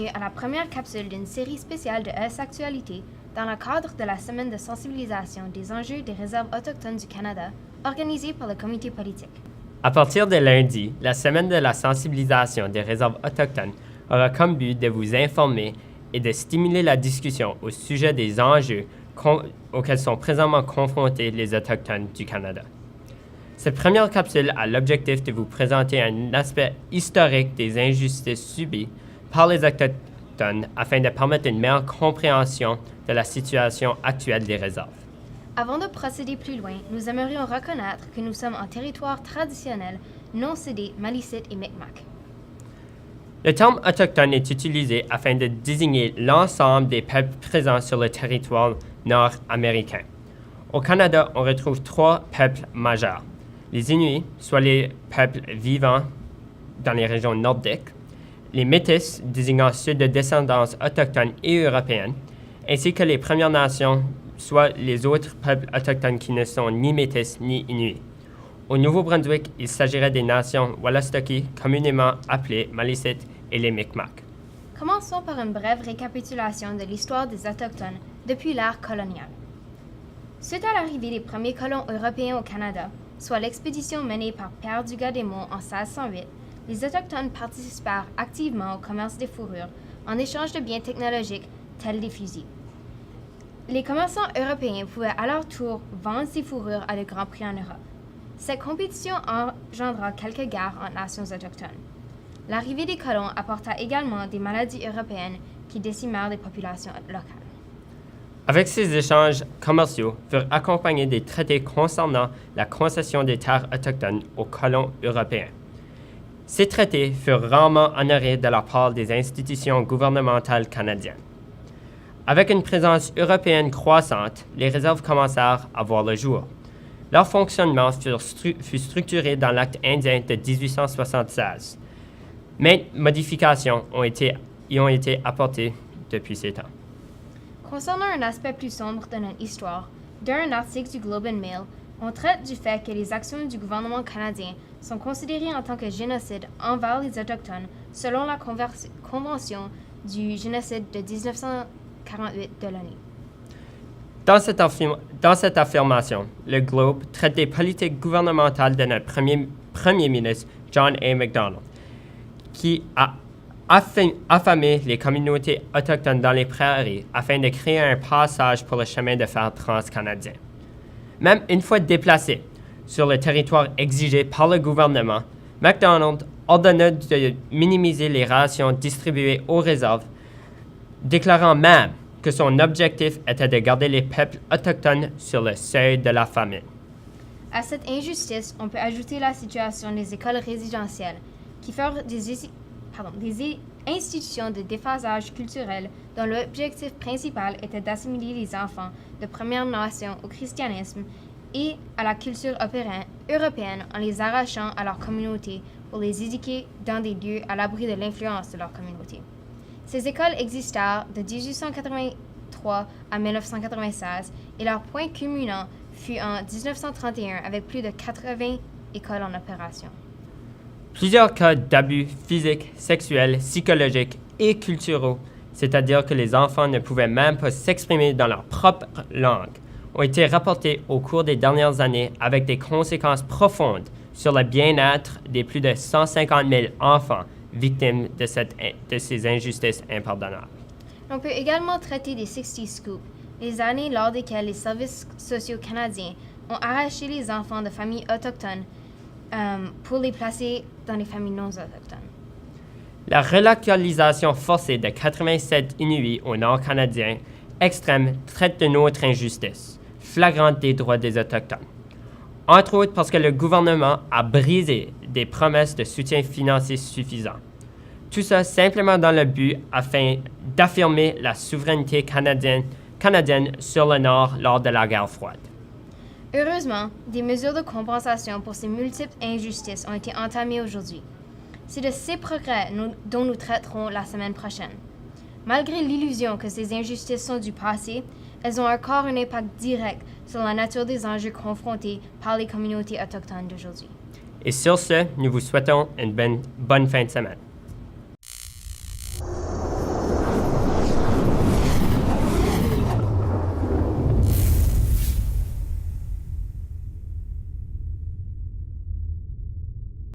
bienvenue à la première capsule d'une série spéciale de ES Actualité dans le cadre de la Semaine de sensibilisation des enjeux des réserves autochtones du Canada, organisée par le comité politique. À partir de lundi, la Semaine de la sensibilisation des réserves autochtones aura comme but de vous informer et de stimuler la discussion au sujet des enjeux auxquels sont présentement confrontés les Autochtones du Canada. Cette première capsule a l'objectif de vous présenter un aspect historique des injustices subies par les Autochtones afin de permettre une meilleure compréhension de la situation actuelle des réserves. Avant de procéder plus loin, nous aimerions reconnaître que nous sommes en territoire traditionnel non cédé Maliseet et Micmac. Le terme autochtone est utilisé afin de désigner l'ensemble des peuples présents sur le territoire nord-américain. Au Canada, on retrouve trois peuples majeurs. Les Inuits, soit les peuples vivant dans les régions nordiques, les Métis, désignant ceux de descendance autochtone et européenne, ainsi que les Premières Nations, soit les autres peuples autochtones qui ne sont ni Métis ni Inuits. Au Nouveau-Brunswick, il s'agirait des nations Wolastoqi, communément appelées Maliseet et les Micmac. Commençons par une brève récapitulation de l'histoire des Autochtones depuis l'ère coloniale. Suite à l'arrivée des premiers colons européens au Canada, soit l'expédition menée par Pierre Dugas-des-Monts en 1608, les Autochtones participèrent activement au commerce des fourrures en échange de biens technologiques tels des fusils. Les commerçants européens pouvaient à leur tour vendre ces fourrures à de grands prix en Europe. Cette compétition engendra quelques guerres entre nations autochtones. L'arrivée des colons apporta également des maladies européennes qui décimèrent les populations locales. Avec ces échanges commerciaux furent accompagnés des traités concernant la concession des terres autochtones aux colons européens. Ces traités furent rarement honorés de la part des institutions gouvernementales canadiennes. Avec une présence européenne croissante, les réserves commencèrent à voir le jour. Leur fonctionnement fut structuré dans l'Acte indien de 1876. Maintes modifications y ont été apportées depuis ces temps. Concernant un aspect plus sombre de notre histoire, dans un article du Globe and Mail, on traite du fait que les actions du gouvernement canadien sont considérées en tant que génocide envers les Autochtones selon la Convention du génocide de 1948 de l'ONU. Dans cette affirmation, le Globe traite des politiques gouvernementales de notre premier ministre, John A. Macdonald, qui a affamé les communautés autochtones dans les prairies afin de créer un passage pour le chemin de fer transcanadien. Même une fois déplacé sur le territoire exigé par le gouvernement, Macdonald ordonna de minimiser les rations distribuées aux réserves, déclarant même que son objectif était de garder les peuples autochtones sur le seuil de la famine. À cette injustice, on peut ajouter la situation des écoles résidentielles, qui furent des institutions de déphasage culturel dont l'objectif principal était d'assimiler les enfants de Premières Nations au christianisme et à la culture européenne en les arrachant à leur communauté pour les éduquer dans des lieux à l'abri de l'influence de leur communauté. Ces écoles existèrent de 1883 à 1996 et leur point culminant fut en 1931 avec plus de 80 écoles en opération. Plusieurs cas d'abus physiques, sexuels, psychologiques et culturels, c'est-à-dire que les enfants ne pouvaient même pas s'exprimer dans leur propre langue, ont été rapportés au cours des dernières années avec des conséquences profondes sur le bien-être des plus de 150 000 enfants victimes de ces injustices impardonnables. On peut également traiter des 60 Scoops, les années lors desquelles les services sociaux canadiens ont arraché les enfants de familles autochtones pour les placer dans les familles non autochtones. La relocalisation forcée de 87 Inuits au nord canadien extrême traite d'une autre injustice, flagrante des droits des Autochtones. Entre autres parce que le gouvernement a brisé des promesses de soutien financier suffisant. Tout ça simplement dans le but afin d'affirmer la souveraineté canadienne sur le Nord lors de la guerre froide. Heureusement, des mesures de compensation pour ces multiples injustices ont été entamées aujourd'hui. C'est de ces progrès dont nous traiterons la semaine prochaine. Malgré l'illusion que ces injustices sont du passé, elles ont encore un impact direct sur la nature des enjeux confrontés par les communautés autochtones d'aujourd'hui. Et sur ce, nous vous souhaitons une bonne fin de semaine.